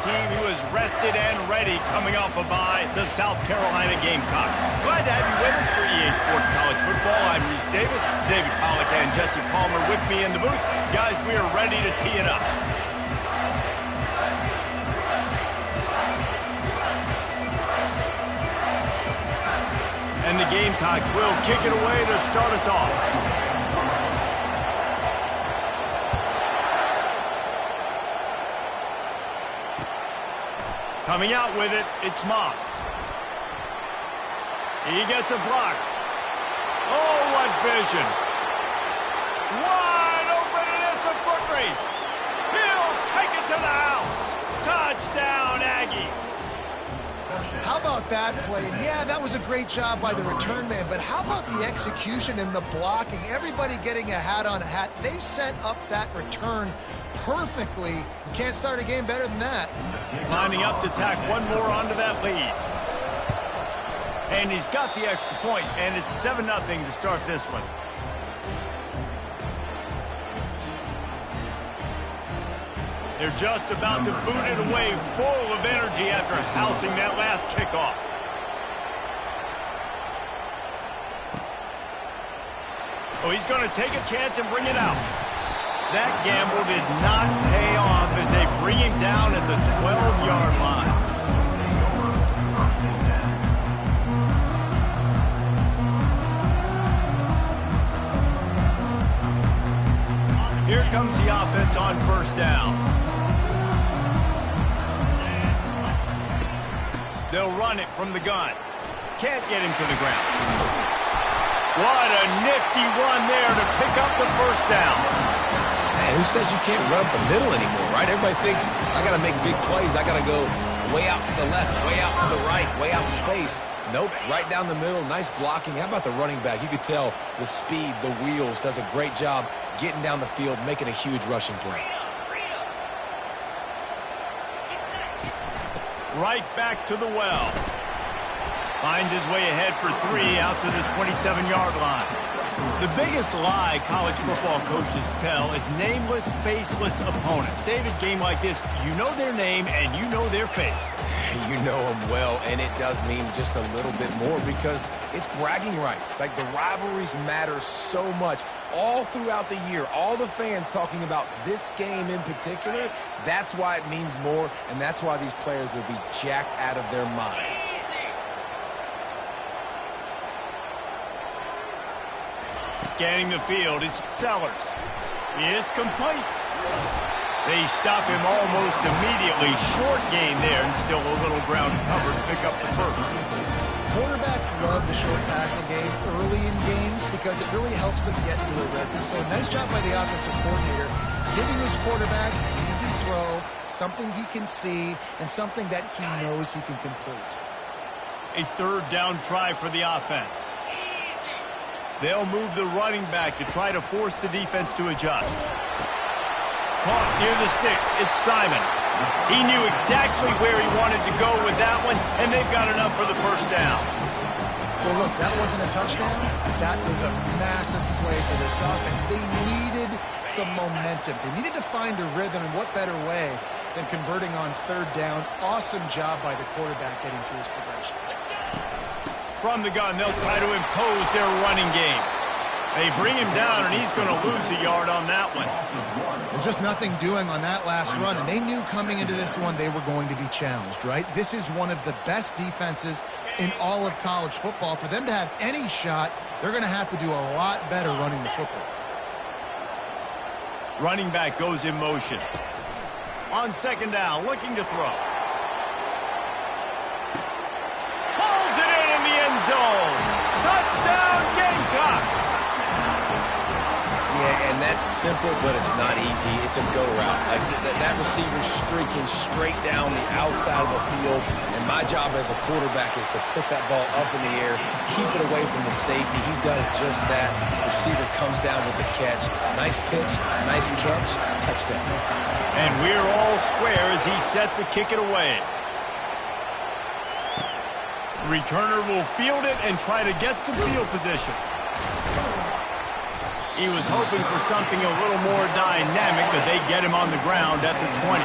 team who is rested and ready coming off a bye, the South Carolina Gamecocks. Glad to have you with us for EA Sports College Football. I'm Reese Davis, David Pollack and Jesse Palmer with me in the booth. Guys, we are ready to tee it up. And the Gamecocks will kick it away to start us off. Coming out with it, it's Moss. He gets a block. Oh, what vision. Wide open, and it's a foot race. He'll take it to the house. Touchdown, Aggies. How about that play? And yeah, that was a great job by the return man, but how about the execution and the blocking? Everybody getting a hat on a hat. They set up that return perfectly. You can't start a game better than that. Lining up to tack one more onto that lead. And he's got the extra point, and it's 7-0 to start this one. They're just about to boot it away, full of energy after housing that last kickoff. Oh, he's going to take a chance and bring it out. That gamble did not pay off as they bring him down at the 12-yard line. Here comes the offense on first down. They'll run it from the gun. Can't get him to the ground. What a nifty run there to pick up the first down. Man, who says you can't run up the middle anymore, right? Everybody thinks, I got to make big plays. I got to go way out to the left, way out to the right, way out in space. Nope, right down the middle. Nice blocking. How about the running back? You could tell the speed, the wheels, does a great job getting down the field, making a huge rushing play. Right back to the well. Finds his way ahead for 3 out to the 27-yard line. The biggest lie college football coaches tell is nameless, faceless opponents. David, game like this, you know their name and you know their face. You know them well, and it does mean just a little bit more because it's bragging rights. Like, the rivalries matter so much all throughout the year. All the fans talking about this game in particular, that's why it means more, and that's why these players will be jacked out of their minds. Scanning the field, it's Sellers. It's complete. They stop him almost immediately. Short gain there, and still a little ground covered to pick up the first. Quarterbacks love the short passing game early in games because it really helps them get into a rhythm. So nice job by the offensive coordinator, giving his quarterback an easy throw, something he can see, and something that he knows he can complete. A third down try for the offense. They'll move the running back to try to force the defense to adjust. Caught near the sticks. It's Simon. He knew exactly where he wanted to go with that one, and they've got enough for the first down. Well, look, that wasn't a touchdown. That was a massive play for this offense. They needed some momentum. They needed to find a rhythm, and what better way than converting on third down. Awesome job by the quarterback getting through his progression. From the gun, they'll try to impose their running game. They bring him down, and he's going to lose a yard on that one. Well, just nothing doing on that last run, and they knew coming into this one they were going to be challenged, right? This is one of the best defenses in all of college football. For them to have any shot, they're going to have to do a lot better running the football. Running back goes in motion. On second down, looking to throw. Pulls it in the end zone. Touchdown, Gamecocks. Yeah, and that's simple, but it's not easy. It's a go route. Like that receiver's streaking straight down the outside of the field, and my job as a quarterback is to put that ball up in the air, keep it away from the safety. He does just that. Receiver comes down with the catch. Nice pitch, nice catch, touchdown. And we're all square as he's set to kick it away. Returner will field it and try to get some field position. He was hoping for something a little more dynamic, but they get him on the ground at the 20.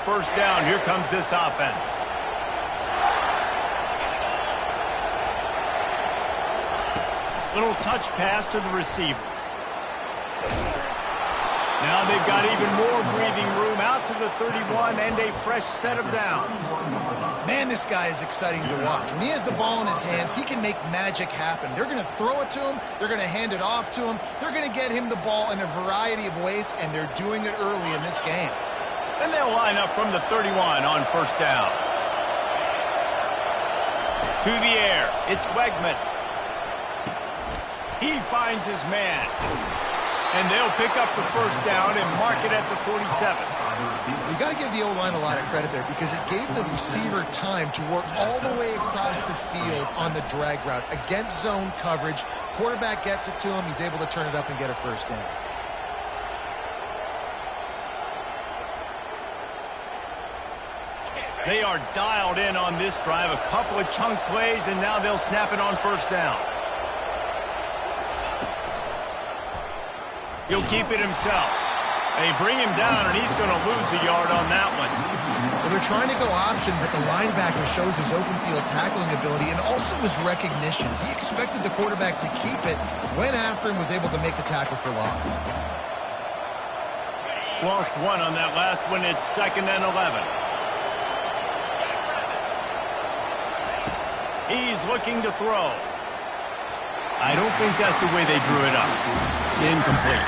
first down. Here comes this offense. Little touch pass to the receiver. Now they've got even more breathing room out to the 31 and a fresh set of downs. Man, this guy is exciting to watch. When he has the ball in his hands, he can make magic happen. They're going to throw it to him. They're going to hand it off to him. They're going to get him the ball in a variety of ways, and they're doing it early in this game. And they'll line up from the 31 on first down. To the air. It's Wegman. He finds his man. And they'll pick up the first down and mark it at the 47. You got to give the O-line a lot of credit there because it gave the receiver time to work all the way across the field on the drag route against zone coverage. Quarterback gets it to him. He's able to turn it up and get a first down. They are dialed in on this drive. A couple of chunk plays, and now they'll snap it on first down. He'll keep it himself. They bring him down, and he's going to lose a yard on that one. Well, they're trying to go option, but the linebacker shows his open field tackling ability and also his recognition. He expected the quarterback to keep it, went after him, was able to make the tackle for loss. Lost one on that last one. It's 2nd and 11. He's looking to throw. I don't think that's the way they drew it up. Incomplete.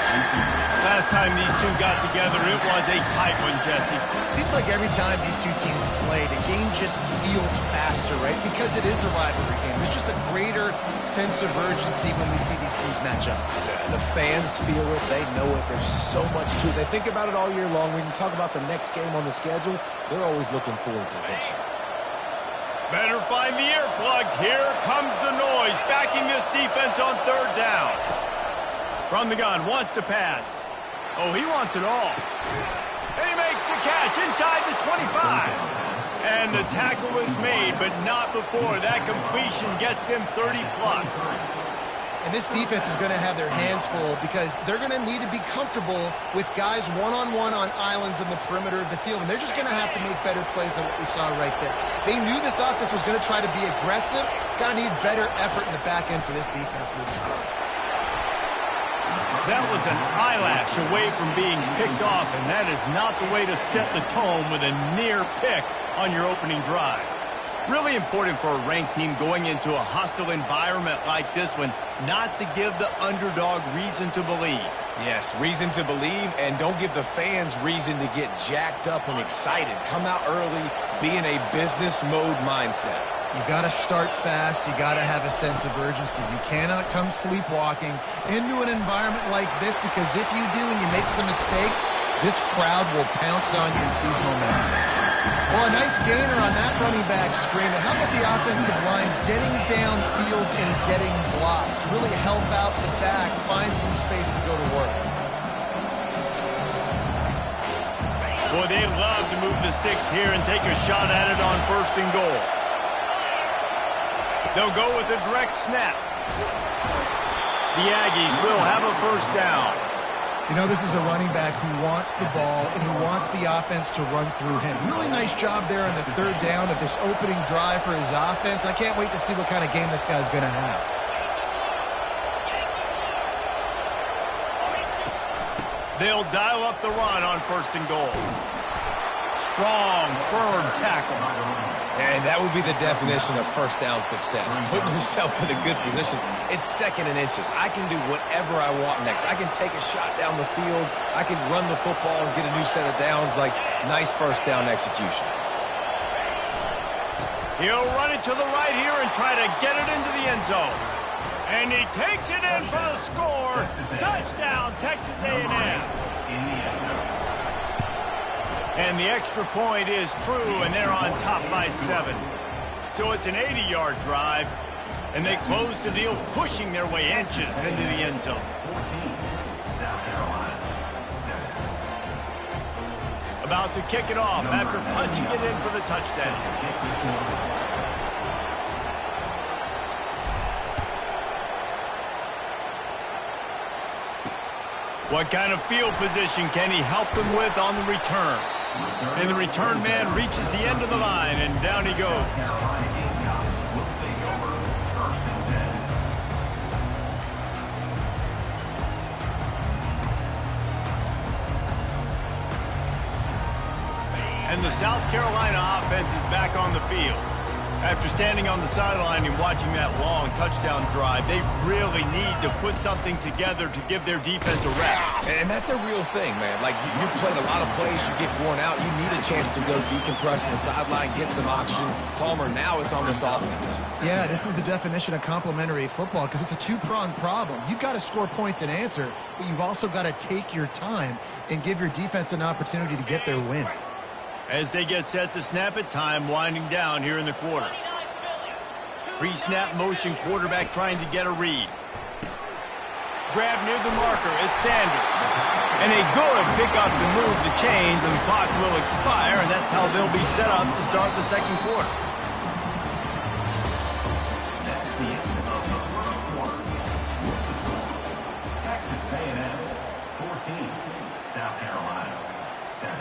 Last time these two got together, it was a tight one, Jesse. Seems like every time these two teams play, the game just feels faster, right? Because it is a rivalry game. There's just a greater sense of urgency when we see these teams match up. The fans feel it. They know it. There's so much to it. They think about it all year long. We can talk about the next game on the schedule. They're always looking forward to this one. Better find the earplugs. Here comes the noise, backing this defense on third down. From the gun, wants to pass. Oh, he wants it all. And he makes the catch inside the 25. And the tackle is made, but not before that completion gets them 30-plus. And this defense is going to have their hands full because they're going to need to be comfortable with guys one-on-one on islands in the perimeter of the field. And they're just going to have to make better plays than what we saw right there. They knew this offense was going to try to be aggressive. Got to need better effort in the back end for this defense moving forward. That was an eyelash away from being picked off, and that is not the way to set the tone with a near pick on your opening drive. Really important for a ranked team going into a hostile environment like this one, not to give the underdog reason to believe. Yes, reason to believe, and don't give the fans reason to get jacked up and excited. Come out early, be in a business mode mindset. You got to start fast. You got to have a sense of urgency. You cannot come sleepwalking into an environment like this because if you do and you make some mistakes, this crowd will pounce on you and seize momentum. Well, a nice gainer on that running back screen. And how about the offensive line getting downfield and getting blocks to really help out the back, find some space to go to work? Boy, they love to move the sticks here and take a shot at it on 1st and goal. They'll go with a direct snap. The Aggies will have a first down. You know, this is a running back who wants the ball and who wants the offense to run through him. Really nice job there on the 3rd down of this opening drive for his offense. I can't wait to see what kind of game this guy's going to have. They'll dial up the run on 1st and goal. Strong, firm tackle. And that would be the definition of first down success. Putting yourself in a good position. It's 2nd and inches. I can do whatever I want next. I can take a shot down the field. I can run the football and get a new set of downs. Like, nice first down execution. He'll run it to the right here and try to get it into the end zone. And he takes it in for the score. Touchdown, Texas A&M. And the extra point is true, and they're on top by 7. So it's an 80-yard drive, and they close the deal, pushing their way inches into the end zone. About to kick it off after punching it in for the touchdown. What kind of field position can he help them with on the return? And the return man reaches the end of the line, and down he goes. And the South Carolina offense is back on the field. After standing on the sideline and watching that long touchdown drive, they really need to put something together to give their defense a rest. And that's a real thing, man. Like, you played a lot of plays, you get worn out, you need a chance to go decompress on the sideline, get some oxygen. Palmer, now it's on this offense. Yeah, this is the definition of complementary football because it's a two-pronged problem. You've got to score points and answer, but you've also got to take your time and give your defense an opportunity to get their win. As they get set to snap it, time winding down here in the quarter. Pre-snap motion, quarterback trying to get a read. Grab near the marker, it's Sanders. And a good pickup to move the chains, and the clock will expire, and that's how they'll be set up to start the second quarter. That's the end of the first quarter. Texas A&M 14, South Carolina 7.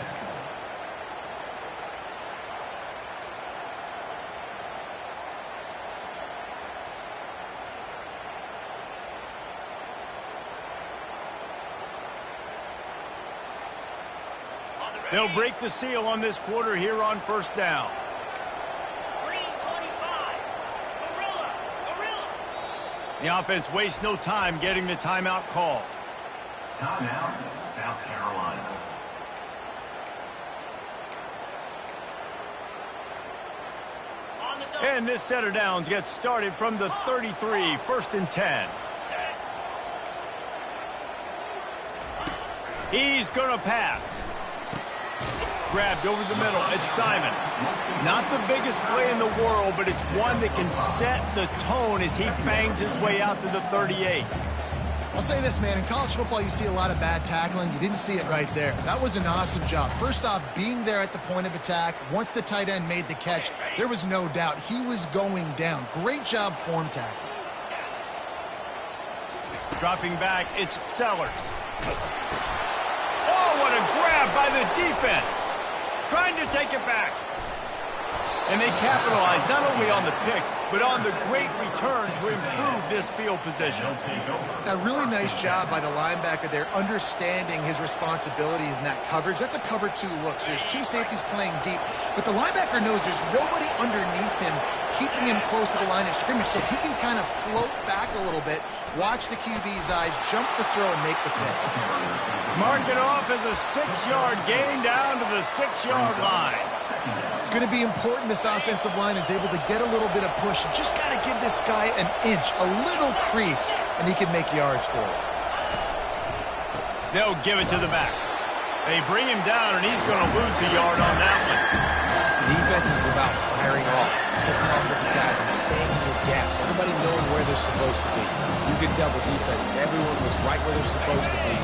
They'll break the seal on this quarter here on first down. The offense wastes no time getting the timeout call. Timeout, South Carolina. And this set of downs gets started from the 33, first and 10. He's going to pass. Grabbed over the middle. It's Simon. Not the biggest play in the world, but it's one that can set the tone as he bangs his way out to the 38. I'll say this, man. In college football, you see a lot of bad tackling. You didn't see it right there. That was an awesome job. First off, being there at the point of attack. Once the tight end made the catch, there was no doubt he was going down. Great job form tackle. Dropping back, it's Sellers. Oh, what a grab by the defense. Trying to take it back. And they capitalize not only on the pick, but on the great return to improve this field position. A really nice job by the linebacker there, understanding his responsibilities in that coverage. That's a cover two look. So there's two safeties playing deep, but the linebacker knows there's nobody underneath him, keeping him close to the line of scrimmage, so he can kind of float back a little bit, watch the QB's eyes, jump the throw, and make the pick. Mark it off as a 6-yard gain down to the 6-yard line. It's going to be important this offensive line is able to get a little bit of push. You just got to give this guy an inch, a little crease, and he can make yards for it. They'll give it to the back. They bring him down, and he's going to lose a yard on that one. Defense is about firing off, hitting offensive guys, and staying in the gaps. Everybody knowing where they're supposed to be. You can tell the defense, everyone was right where they're supposed to be,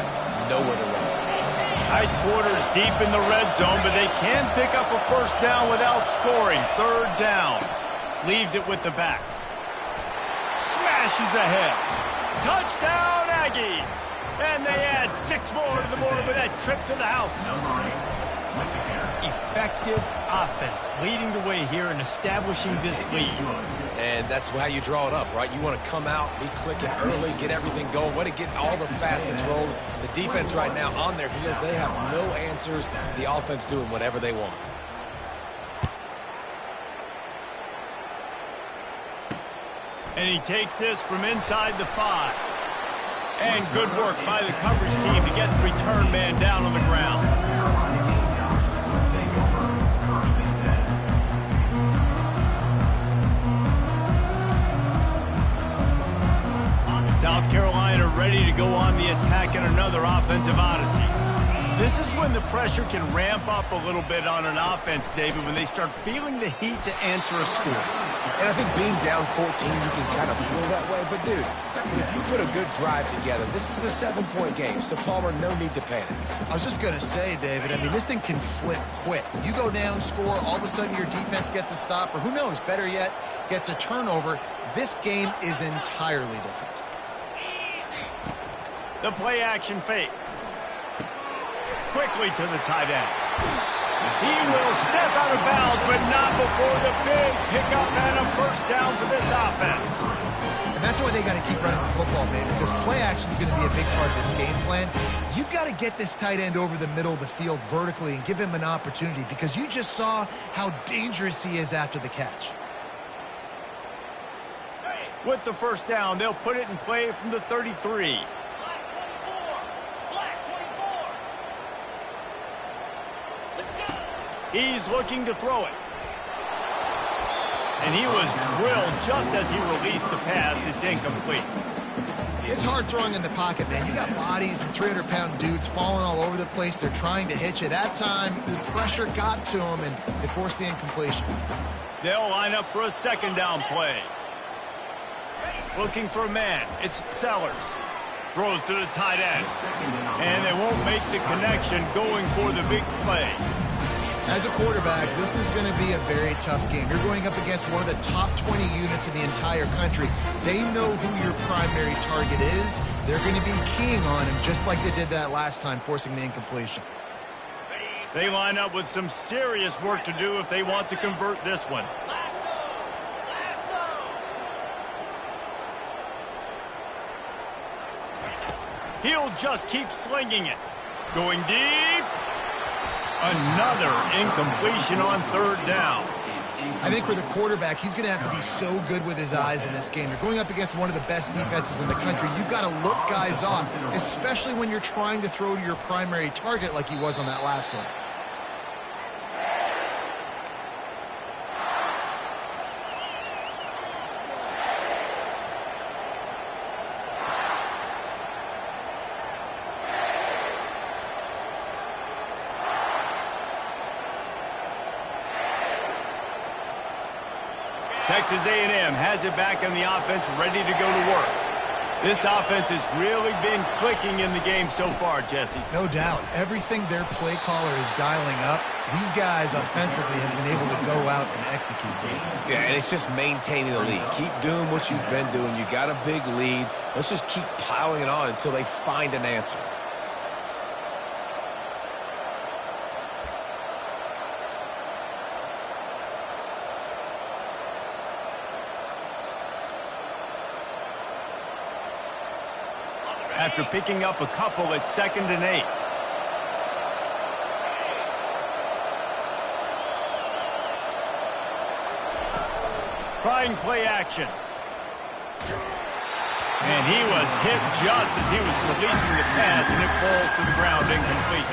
nowhere to run. Tight quarters deep in the red zone, but they can pick up a first down without scoring. Third down. Leaves it with the back. Smashes ahead. Touchdown, Aggies! And they add 6 more to the board with that trip to the house. Effective offense, leading the way here and establishing this lead. And that's how you draw it up, right? You want to come out, be clicking early, get everything going, want to get all the facets rolling. The defense right now on their heels, they have no answers. The offense doing whatever they want. And he takes this from inside the 5. And good work by the coverage team to get the return man down on the ground. South Carolina ready to go on the attack in another offensive odyssey. This is when the pressure can ramp up a little bit on an offense, David, when they start feeling the heat to answer a score. And I think being down 14, you can kind of feel that way. But, dude, if you put a good drive together, this is a 7-point game. So, Palmer, no need to panic. I was just going to say, David, I mean, this thing can flip quick. You go down, score, all of a sudden your defense gets a stop, or who knows, better yet, gets a turnover. This game is entirely different. The play action fake. Quickly to the tight end. He will step out of bounds, but not before the big pickup and a first down for this offense. And that's why they got to keep running the football, man, because play action is going to be a big part of this game plan. You've got to get this tight end over the middle of the field vertically and give him an opportunity, because you just saw how dangerous he is after the catch. With the first down, they'll put it in play from the 33. He's looking to throw it. And he was drilled just as he released the pass. It's incomplete. It's hard throwing in the pocket, man. You got bodies and 300-pound dudes falling all over the place. They're trying to hit you. That time, the pressure got to him, and it forced the incompletion. They'll line up for a second down play. Looking for a man. It's Sellers. Throws to the tight end. And they won't make the connection going for the big play. As a quarterback, this is going to be a very tough game. You're going up against one of the top 20 units in the entire country. They know who your primary target is. They're going to be keying on him just like they did that last time, forcing the incompletion. They line up with some serious work to do if they want to convert this one. He'll just keep slinging it. Going deep. Another incompletion on third down. I think for the quarterback, he's going to have to be so good with his eyes in this game. You're going up against one of the best defenses in the country. You've got to look guys off, especially when you're trying to throw to your primary target like he was on that last one. Texas A&M has it back on the offense, ready to go to work. This offense has really been clicking in the game so far, Jesse. No doubt. Everything their play caller is dialing up, these guys offensively have been able to go out and execute. Yeah, and it's just maintaining the lead. Keep doing what you've been doing. You got a big lead. Let's just keep piling it on until they find an answer. After picking up a couple at 2nd and 8. Trying play action. And he was hit just as he was releasing the pass, and it falls to the ground incomplete.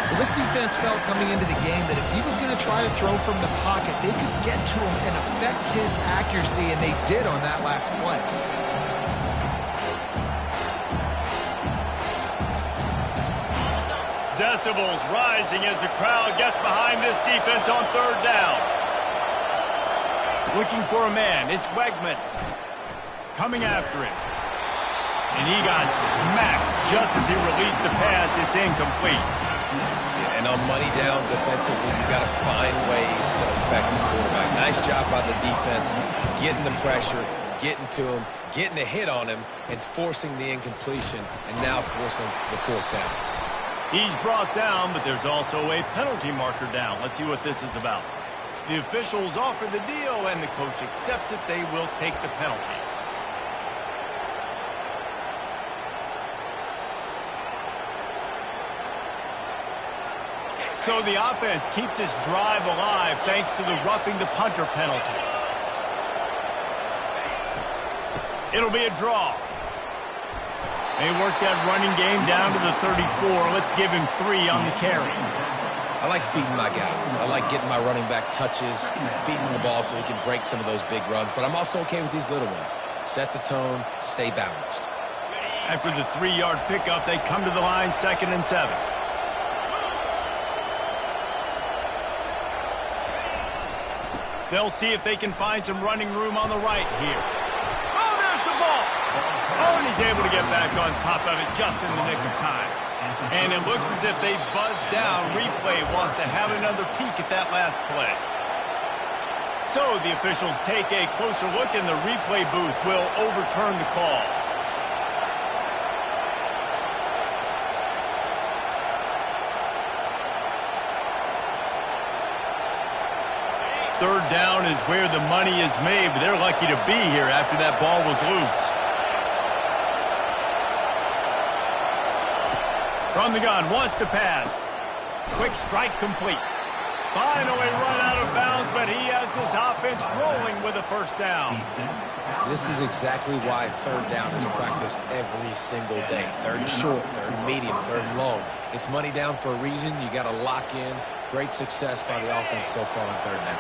Well, this defense felt coming into the game that if he was going to try to throw from the pocket, they could get to him and affect his accuracy, and they did on that last play. Decibels rising as the crowd gets behind this defense on third down. Looking for a man. It's Wegman. Coming after him. And he got smacked just as he released the pass. It's incomplete. Yeah, and on money down defensively, you've got to find ways to affect the quarterback. Nice job by the defense, getting the pressure, getting to him, getting a hit on him, and forcing the incompletion, and now forcing the fourth down. He's brought down, but there's also a penalty marker down. Let's see what this is about. The officials offer the deal, and the coach accepts it. They will take the penalty. So the offense keeps its drive alive thanks to the roughing the punter penalty. It'll be a draw. They work that running game down to the 34. Let's give him 3 on the carry. I like feeding my guy. I like getting my running back touches, feeding the ball so he can break some of those big runs. But I'm also okay with these little ones. Set the tone, stay balanced. After the 3-yard pickup, they come to the line, 2nd and 7. They'll see if they can find some running room on the right here. Oh, there's the ball. Oh, and he's able to get back on top of it just in the nick of time. And it looks as if they've buzzed down. Replay wants to have another peek at that last play. So the officials take a closer look, and the replay booth will overturn the call. is where the money is made, but they're lucky to be here after that ball was loose. From the gun, wants to pass. Quick strike complete. Finally run out of bounds, but he has his offense rolling with a first down. This is exactly why third down is practiced every single day. Third and short, third and medium, third and long. It's money down for a reason. You got to lock in. Great success by the offense so far on third down.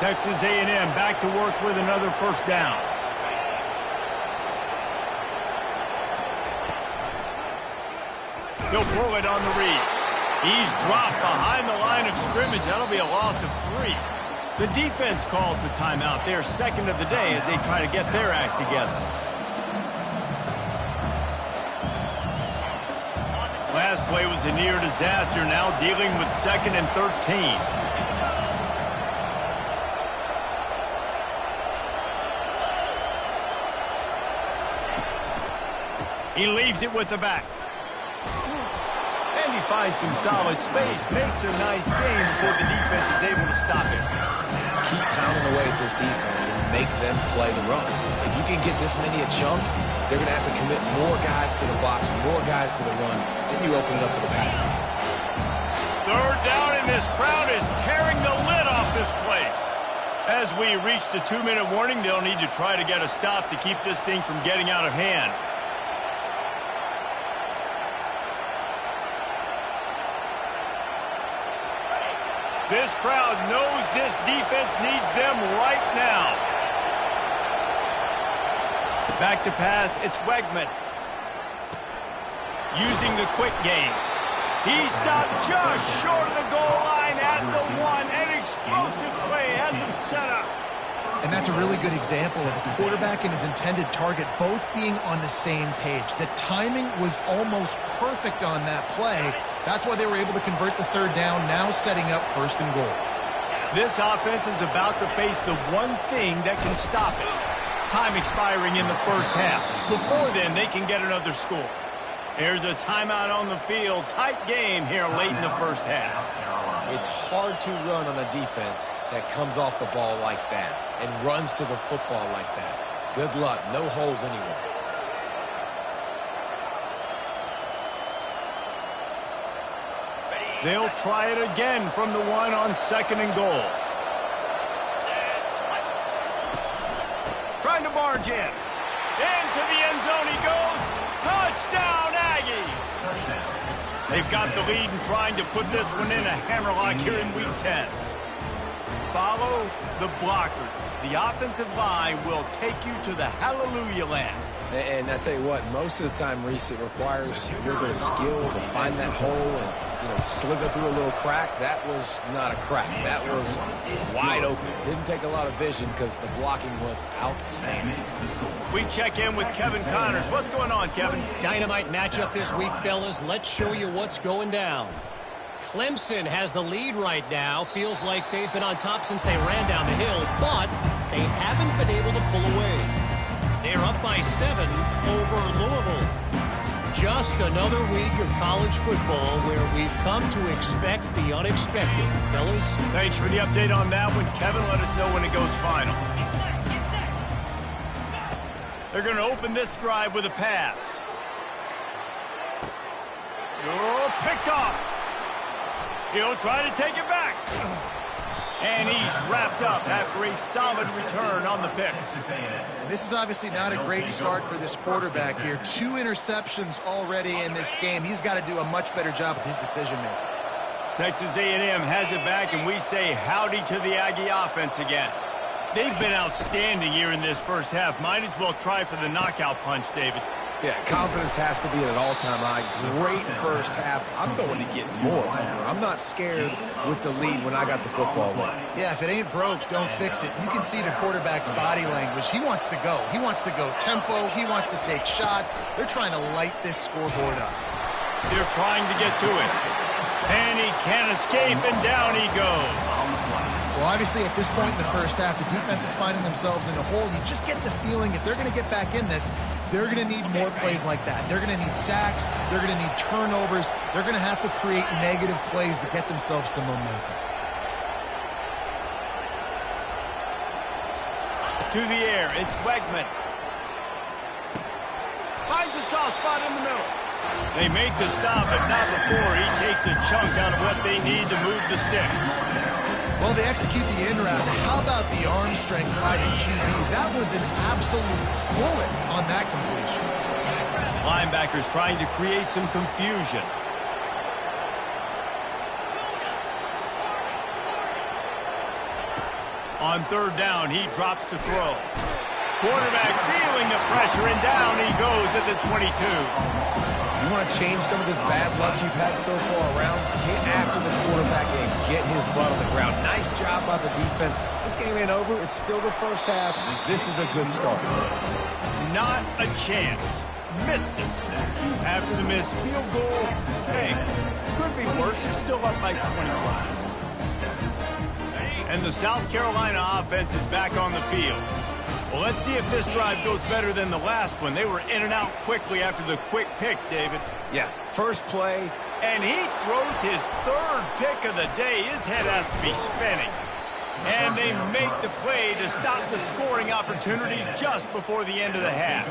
Texas A&M back to work with another first down. He'll throw it on the read. He's dropped behind the line of scrimmage. That'll be a loss of 3. The defense calls the timeout. They're second of the day as they try to get their act together. Last play was a near disaster. Now dealing with 2nd and 13. He leaves it with the back. And he finds some solid space. Makes a nice game before the defense is able to stop him. Keep pounding away at this defense and make them play the run. If you can get this many a chunk, they're going to have to commit more guys to the box, more guys to the run. Then you open it up for the passing. Third down, and this crowd is tearing the lid off this place. As we reach the 2-minute warning, they'll need to try to get a stop to keep this thing from getting out of hand. This crowd knows this defense needs them right now. Back to pass, it's Wegman. Using the quick game. He stopped just short of the goal line at the 1. An explosive play has him set up. And that's a really good example of a quarterback and his intended target both being on the same page. The timing was almost perfect on that play. That's why they were able to convert the third down, now setting up 1st and goal. This offense is about to face the one thing that can stop it. Time expiring in the first half. Before then, they can get another score. There's a timeout on the field. Tight game here late in the first half. It's hard to run on a defense that comes off the ball like that and runs to the football like that. Good luck. No holes anywhere. They'll try it again from the 1 on 2nd and goal. Trying to barge in. Into the end zone he goes. Touchdown, Aggies! They've got the lead and trying to put this one in a hammerlock here in Week 10. Follow the blockers. The offensive line will take you to the hallelujah land. And I tell you what, most of the time, Reese, it requires a little bit of skill to find that hole and, slither through a little crack. That was not a crack. That was wide open. Didn't take a lot of vision because the blocking was outstanding. We check in with Kevin Connors. What's going on, Kevin? Dynamite matchup this week, fellas. Let's show you what's going down. Clemson has the lead right now. Feels like they've been on top since they ran down the hill, but they haven't been able to pull away. They're up by 7 over Louisville. Just another week of college football where we've come to expect the unexpected. Fellas? Thanks for the update on that one, Kevin. Let us know when it goes final. They're going to open this drive with a pass. Oh, picked off. He'll try to take it back. And he's wrapped up after a solid return on the pick. And this is obviously not a great start for this quarterback here. 2 interceptions already in this game. He's got to do a much better job with his decision-making. Texas A&M has it back, and we say howdy to the Aggie offense again. They've been outstanding here in this first half. Might as well try for the knockout punch, David. Yeah, confidence has to be at an all-time high. Great first half. I'm going to get more. I'm not scared with the lead when I got the football late. Yeah, if it ain't broke, don't fix it. You can see the quarterback's body language. He wants to go. He wants to go tempo. He wants to take shots. They're trying to light this scoreboard up. They're trying to get to it. And he can't escape, and down he goes. Well, obviously, at this point in the first half, the defense is finding themselves in a hole. You just get the feeling if they're going to get back in this, they're going to need more plays like that. They're going to need sacks. They're going to need turnovers. They're going to have to create negative plays to get themselves some momentum. to the air. It's Wegman. Finds a soft spot in the middle. They make the stop, but not before he takes a chunk out of what they need to move the sticks. Well, they execute the in route. How about the arm strength by the QB? That was an absolute bullet on that completion. Linebackers trying to create some confusion. On third down, he drops to throw. Quarterback feeling the pressure, and down he goes at the 22. You want to change some of this bad luck you've had so far around? Get after the quarterback and get his butt on the ground. Nice job by the defense. This game ain't over. It's still the first half. This is a good start. Not a chance. Missed it. After the missed field goal, hey, could be worse. You're still up by 25. And the South Carolina offense is back on the field. Well, let's see if this drive goes better than the last one. They were in and out quickly after the quick pick, David. Yeah, first play. And he throws his third pick of the day. His head has to be spinning. And they make the play to stop the scoring opportunity just before the end of the half.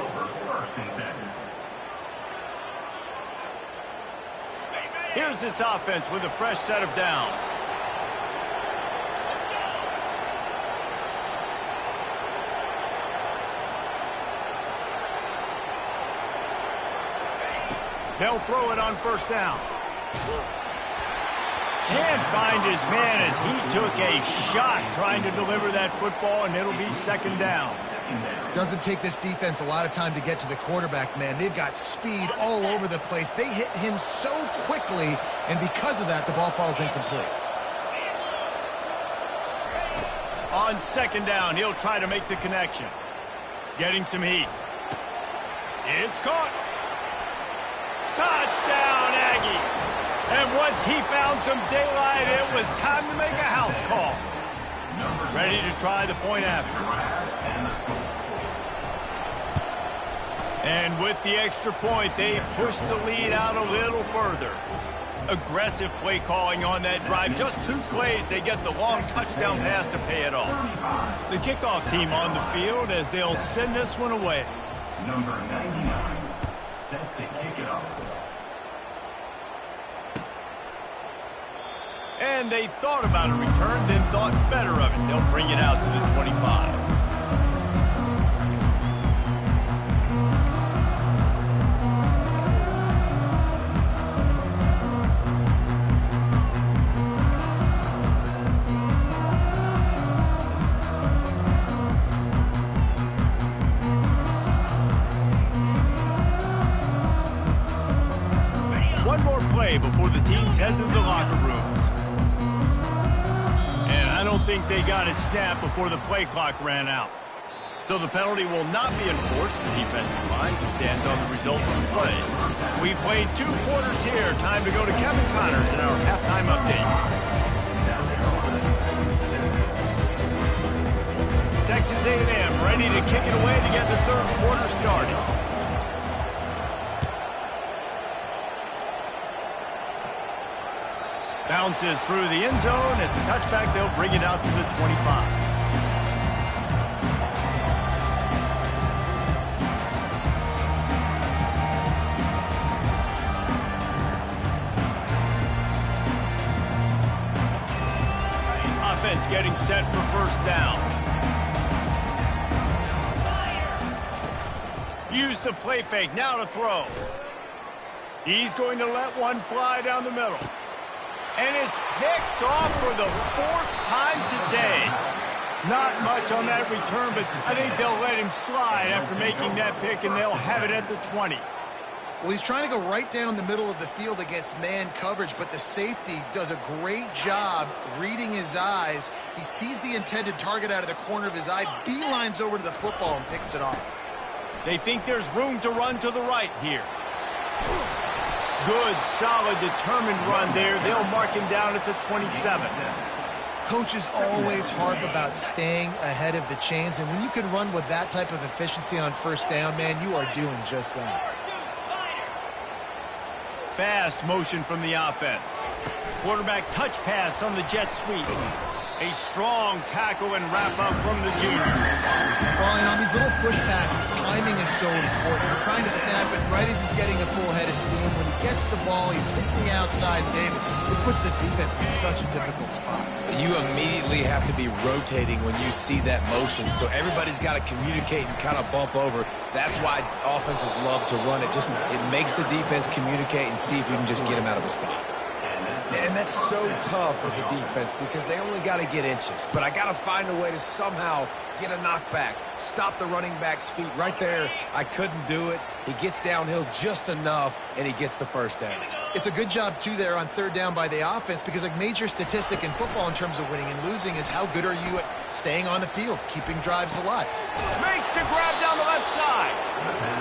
Here's this offense with a fresh set of downs. They'll throw it on first down. Can't find his man as he took a shot trying to deliver that football, and it'll be second down. Doesn't take this defense a lot of time to get to the quarterback, man. They've got speed all over the place. They hit him so quickly, and because of that, the ball falls incomplete. On second down, he'll try to make the connection. Getting some heat. It's caught. Touchdown, Aggies. And once he found some daylight, it was time to make a house call. Ready to try the point after. And with the extra point, they push the lead out a little further. Aggressive play calling on that drive. Just 2 plays, they get the long touchdown pass to pay it off. The kickoff team on the field as they'll send this one away. Number 99, set to kick it off. And they thought about a return, then thought better of it. They'll bring it out to the 25. One more play before the teams head to the locker rooms. I don't think they got it snapped before the play clock ran out. So the penalty will not be enforced. The defensive line stands on the result of the play. We've played 2 quarters here. Time to go to Kevin Connors in our halftime update. Texas A&M ready to kick it away to get the third quarter started. Bounces through the end zone. It's a touchback. They'll bring it out to the 25. Offense getting set for first down. Use the play fake. Now to throw. He's going to let one fly down the middle. And it's picked off for the 4th time today. Not much on that return, but I think they'll let him slide after making that pick, and they'll have it at the 20. Well, he's trying to go right down the middle of the field against man coverage, but the safety does a great job reading his eyes. He sees the intended target out of the corner of his eye, beelines over to the football and picks it off. They think there's room to run to the right here. Good, solid, determined run there. They'll mark him down at the 27. Coaches always harp about staying ahead of the chains, and when you can run with that type of efficiency on first down, man, you are doing just that. Fast motion from the offense. Quarterback touch pass on the jet sweep. A strong tackle and wrap-up from the junior. Brian, on these little push passes, timing is so important. You're trying to snap it right as he's getting a full head of steam. When he gets the ball, he's hitting the outside, David. It puts the defense in such a difficult spot. You immediately have to be rotating when you see that motion, so everybody's got to communicate and kind of bump over. That's why offenses love to run it. It makes the defense communicate and see if you can just get him out of a spot. And that's so tough as a defense because they only got to get inches. But I got to find a way to somehow get a knockback, stop the running back's feet. Right there, I couldn't do it. He gets downhill just enough, and he gets the first down. It's a good job, too, there on third down by the offense because a major statistic in football in terms of winning and losing is how good are you at staying on the field, keeping drives alive. Makes the grab down the left side.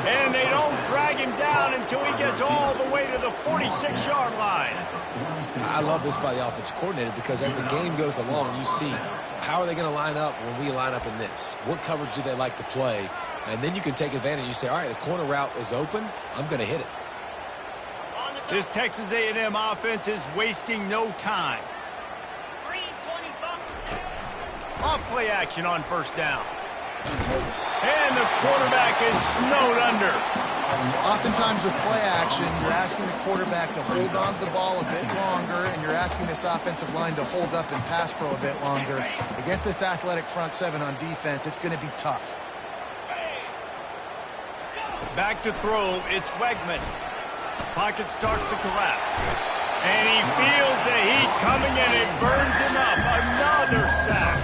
And they don't drag him down until he gets all the way to the 46-yard line. I love this by the offensive coordinator because as the game goes along, you see how are they going to line up when we line up in this? What coverage do they like to play? And then you can take advantage. You say, all right, the corner route is open. I'm going to hit it. This Texas A&M offense is wasting no time. Off play action on first down. And the quarterback is snowed under. Oftentimes with play action, you're asking the quarterback to hold on to the ball a bit longer, and you're asking this offensive line to hold up and pass pro a bit longer. Against this athletic front seven on defense, it's going to be tough. Back to throw, it's Wegman. Pocket starts to collapse. And he feels the heat coming and it burns him up. Another sack.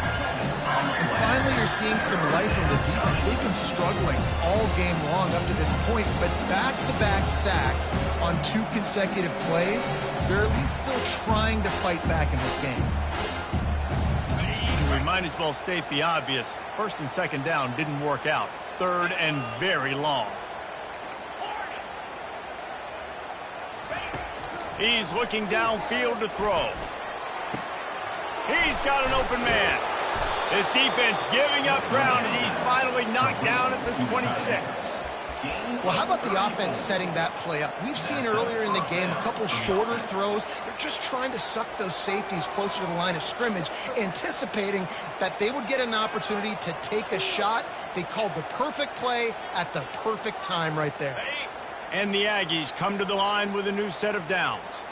And finally, you're seeing some life from the defense. They've been struggling all game long up to this point, but back-to-back sacks on 2 consecutive plays, they're at least still trying to fight back in this game. We might as well state the obvious. First and second down didn't work out. Third and very long. He's looking downfield to throw. He's got an open man. This defense giving up ground as he's finally knocked down at the 26. Well, how about the offense setting that play up? We've seen earlier in the game a couple shorter throws. They're just trying to suck those safeties closer to the line of scrimmage, anticipating that they would get an opportunity to take a shot. They called the perfect play at the perfect time right there. And the Aggies come to the line with a new set of downs.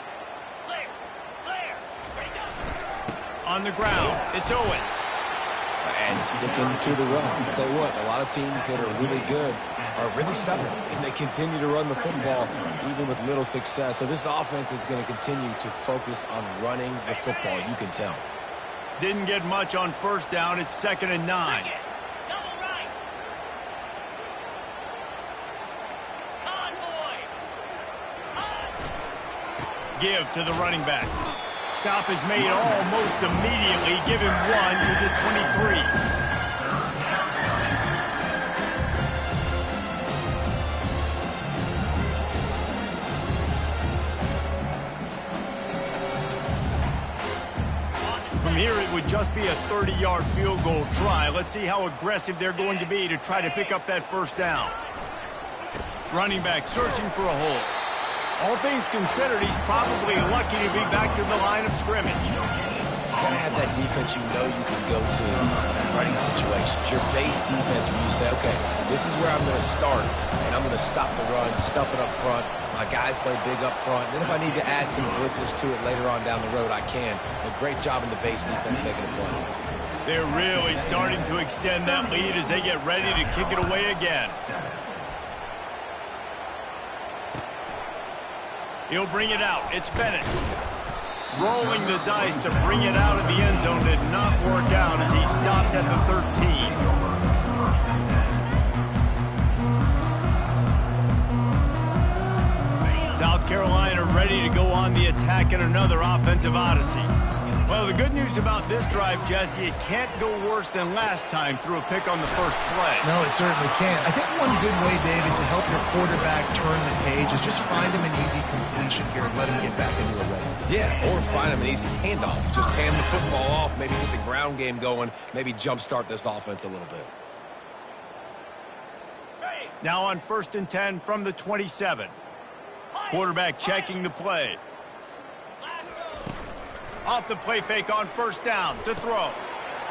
On the ground, it's Owens. And sticking to the run. I'll tell you what, a lot of teams that are really good are really stubborn, and they continue to run the football even with little success. So this offense is going to continue to focus on running the football, you can tell. Didn't get much on first down. It's 2nd and 9. Give to the running back. Stop is made almost immediately. Give him 1 to the 23. From here, it would just be a 30-yard field goal try. Let's see how aggressive they're going to be to try to pick up that first down. Running back searching for a hole. All things considered, he's probably lucky to be back to the line of scrimmage. You got to have that defense you know you can go to in running situations. Your base defense where you say, okay, this is where I'm going to start, and I'm going to stop the run, stuff it up front. My guys play big up front. Then if I need to add some blitzes to it later on down the road, I can. A great job in the base defense making a play. They're really starting to extend that lead as they get ready to kick it away again. He'll bring it out. It's Bennett. Rolling the dice to bring it out of the end zone did not work out as he stopped at the 13. South Carolina ready to go on the attack in another offensive odyssey. Well, the good news about this drive, Jesse, it can't go worse than last time through a pick on the first play. No, it certainly can't. I think one good way, David, to help your quarterback turn the page is just find him an easy completion here and let him get back into a rhythm. Yeah, or find him an easy handoff. Just hand the football off, maybe get the ground game going, maybe jumpstart this offense a little bit. Now on 1st and 10 from the 27. Quarterback checking the play. Off the play fake on first down to throw.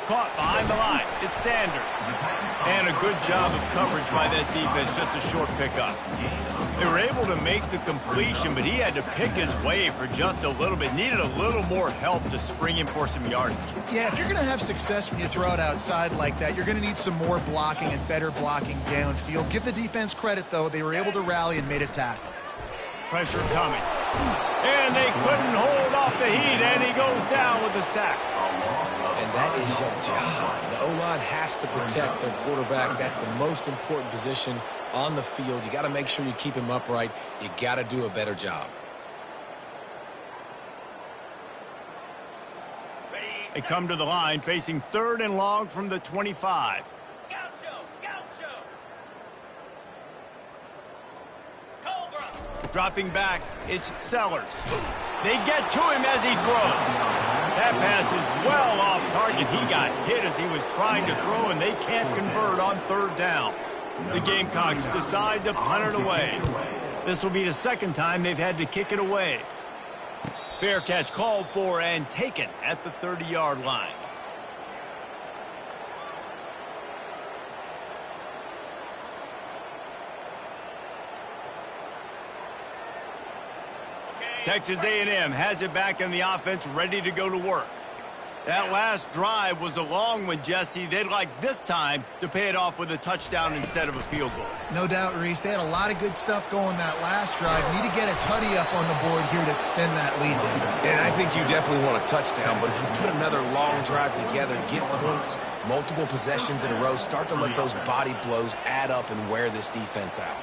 Caught behind the line. It's Sanders. And a good job of coverage by that defense, just a short pickup. They were able to make the completion, but he had to pick his way for just a little bit. Needed a little more help to spring him for some yardage. Yeah, if you're going to have success when you throw it outside like that, you're going to need some more blocking and better blocking downfield. Give the defense credit, though. They were able to rally and made a tackle. Pressure coming. And they couldn't hold off the heat, and he goes down with a sack. And that is your job. The O-line has to protect their quarterback. That's the most important position on the field. You got to make sure you keep him upright. You got to do a better job. They come to the line facing 3rd and long from the 25. Dropping back, it's Sellers. They get to him as he throws. That pass is well off target. He got hit as he was trying to throw, and they can't convert on 3rd down. The Gamecocks decide to punt it away. This will be the 2nd time they've had to kick it away. Fair catch called for and taken at the 30-yard lines. Texas A&M has it back in the offense, ready to go to work. That last drive was a long one, Jesse. They'd like this time to pay it off with a touchdown instead of a field goal. No doubt, Reese. They had a lot of good stuff going that last drive. Need to get a tutty up on the board here to extend that lead. And I think you definitely want a touchdown, but if you put another long drive together, get points, multiple possessions in a row, start to let those body blows add up and wear this defense out.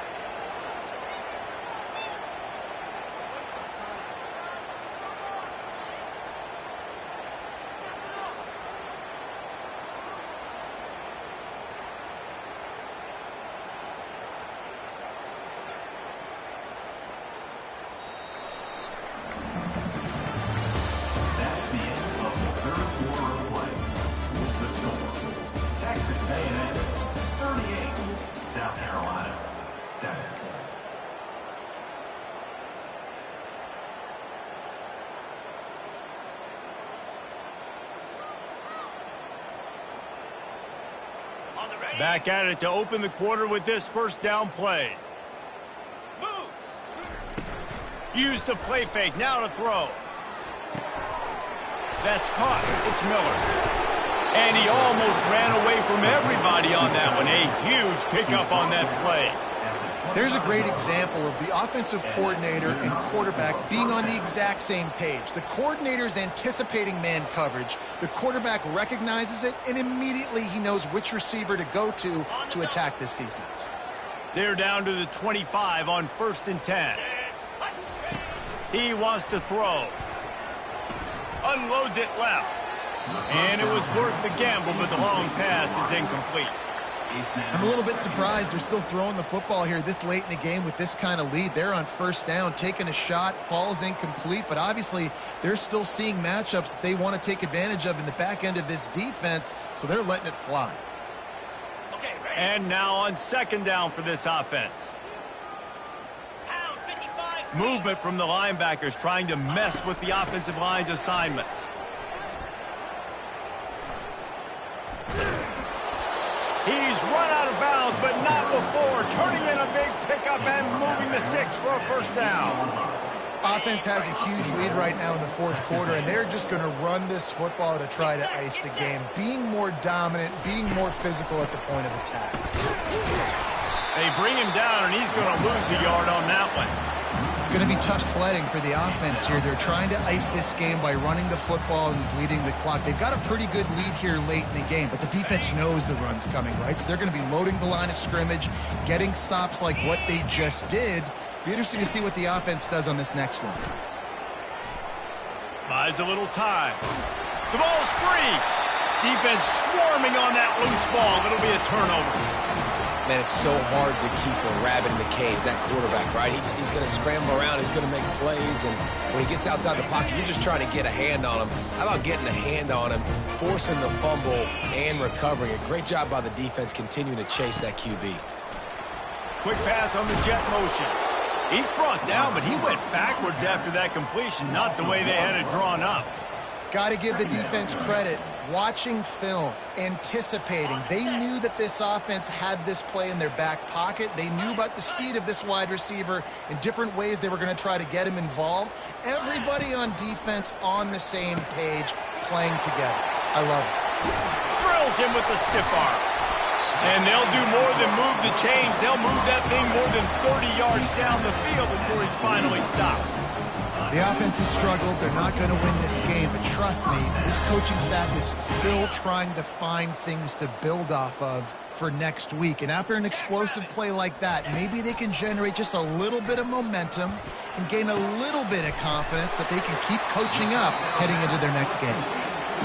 Back at it to open the quarter with this first down play. Moves. Use the play fake, now to throw. That's caught. It's Miller. And he almost ran away from everybody on that one. A huge pickup on that play. There's a great example of the offensive coordinator and quarterback being on the exact same page. The coordinator's anticipating man coverage. The quarterback recognizes it, and immediately he knows which receiver to go to attack this defense. They're down to the 25 on 1st and 10. He wants to throw. Unloads it left. And it was worth the gamble, but the long pass is incomplete. I'm a little bit surprised they're still throwing the football here this late in the game with this kind of lead. They're on 1st down, taking a shot, falls incomplete, but obviously they're still seeing matchups that they want to take advantage of in the back end of this defense, so they're letting it fly. And now on 2nd down for this offense. Movement from the linebackers trying to mess with the offensive line's assignments. He's run out of bounds, but not before turning in a big pickup and moving the sticks for a 1st down. Offense has a huge lead right now in the 4th quarter, and they're just going to run this football to try to ice the game. Being more dominant, being more physical at the point of attack. They bring him down, and he's going to lose a yard on that one. It's going to be tough sledding for the offense here. They're trying to ice this game by running the football and bleeding the clock. They've got a pretty good lead here late in the game, but the defense knows the run's coming, right? So they're going to be loading the line of scrimmage, getting stops like what they just did. It'll be interesting to see what the offense does on this next one. Buys a little time. The ball's free. Defense swarming on that loose ball. It'll be a turnover. Man, it's so hard to keep a rabbit in the cage, that quarterback, right? He's going to scramble around. He's going to make plays, and when he gets outside the pocket, you're just trying to get a hand on him. How about getting a hand on him, forcing the fumble, and recovering it? Great job by the defense continuing to chase that QB. Quick pass on the jet motion. He's brought down, but he went backwards after that completion, not the way they had it drawn up. Got to give the defense credit. Watching film, anticipating. They knew that this offense had this play in their back pocket. They knew about the speed of this wide receiver in different ways they were going to try to get him involved. Everybody on defense on the same page, playing together. I love it. Drills him with the stiff arm. And they'll do more than move the chains. They'll move that thing more than 30 yards down the field before he's finally stopped. The offense has struggled. They're not going to win this game. But trust me, this coaching staff is still trying to find things to build off of for next week. And after an explosive play like that, maybe they can generate just a little bit of momentum and gain a little bit of confidence that they can keep coaching up heading into their next game.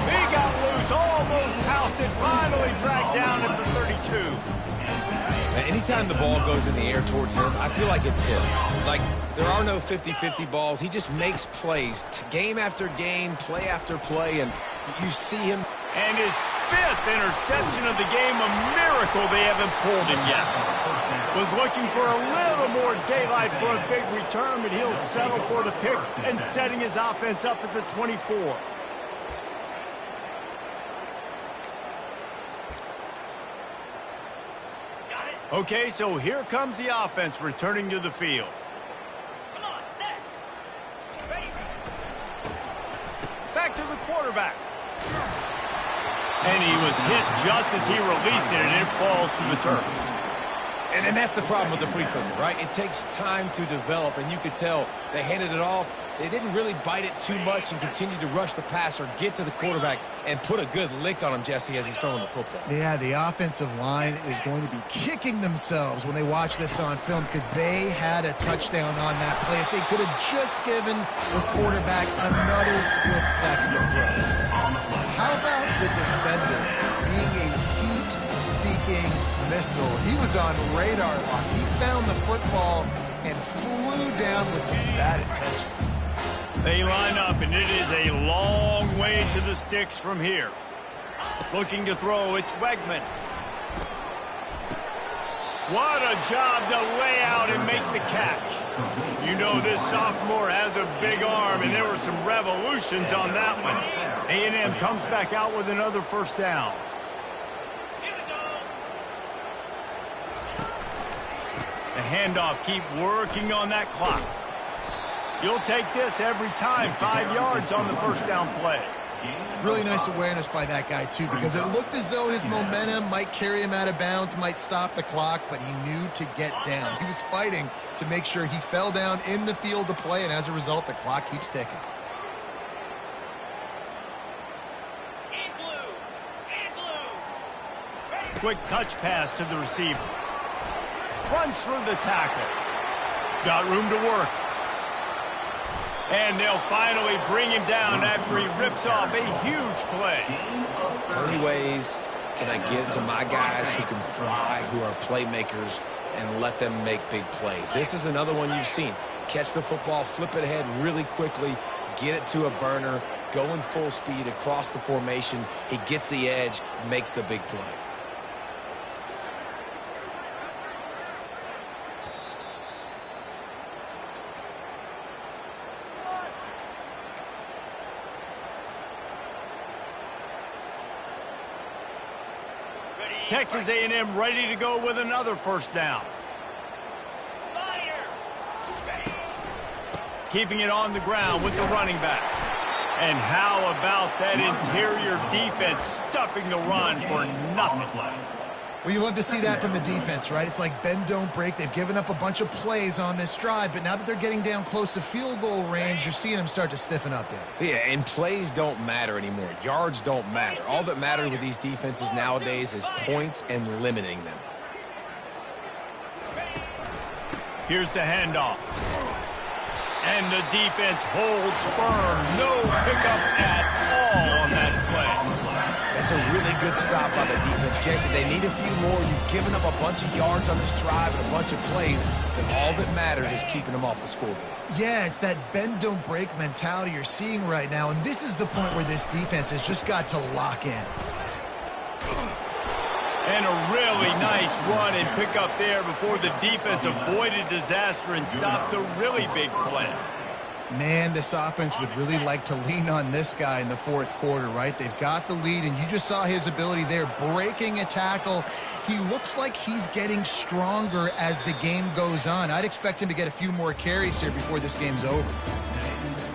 He got loose, almost housed it, finally dragged down at the 32. Anytime the ball goes in the air towards him, I feel like it's his. Like, there are no 50-50 balls. He just makes plays, game after game, play after play, and you see him. And his 5th interception of the game, a miracle they haven't pulled him yet. Was looking for a little more daylight for a big return, but he'll settle for the pick and setting his offense up at the 24. Okay, so here comes the offense returning to the field. Come on, set. Ready. Back to the quarterback. And he was hit just as he released it, and it falls to the turf. And that's the problem with the free throw, right? It takes time to develop, and you could tell they handed it off. They didn't really bite it too much and continue to rush the passer, get to the quarterback, and put a good lick on him, Jesse, as he's throwing the football. Yeah, the offensive line is going to be kicking themselves when they watch this on film because they had a touchdown on that play. If they could have just given the quarterback another split second to throw. How about the defender being a heat-seeking missile? He was on radar lock. He found the football and flew down with some bad intentions. They line up, and it is a long way to the sticks from here. Looking to throw, it's Wegman. What a job to lay out and make the catch. You know this sophomore has a big arm, and there were some revolutions on that one. A&M comes back out with another first down. The handoff, keep working on that clock. You'll take this every time, 5 yards on the first down play. Really nice awareness by that guy, too, because it looked as though his momentum might carry him out of bounds, might stop the clock, but he knew to get down. He was fighting to make sure he fell down in the field to play, and as a result, the clock keeps ticking. Quick touch pass to the receiver. Runs through the tackle. Got room to work. And they'll finally bring him down after he rips off a huge play. How many ways can I get to my guys who can fly, who are playmakers, and let them make big plays? This is another one you've seen. Catch the football, flip it ahead really quickly, get it to a burner, going full speed across the formation. He gets the edge, makes the big play. Texas A&M ready to go with another first down. Keeping it on the ground with the running back. And how about that interior defense stuffing the run for nothing? Well, you love to see that from the defense, right? It's like bend, don't break. They've given up a bunch of plays on this drive, but now that they're getting down close to field goal range, you're seeing them start to stiffen up there. Yeah, and plays don't matter anymore. Yards don't matter. All that matters with these defenses nowadays is points and limiting them. Here's the handoff. And the defense holds firm. No pickup at all on that play. That's a really good stop by the defense, Jesse. They need a few more. You've given up a bunch of yards on this drive and a bunch of plays, then all that matters is keeping them off the scoreboard. Yeah, it's that bend, don't break mentality you're seeing right now, and this is the point where this defense has just got to lock in. And a really nice run and pick up there before the defense avoided disaster and stopped the really big play. Man, this offense would really like to lean on this guy in the fourth quarter, right? They've got the lead, and you just saw his ability there, breaking a tackle. He looks like he's getting stronger as the game goes on. I'd expect him to get a few more carries here before this game's over.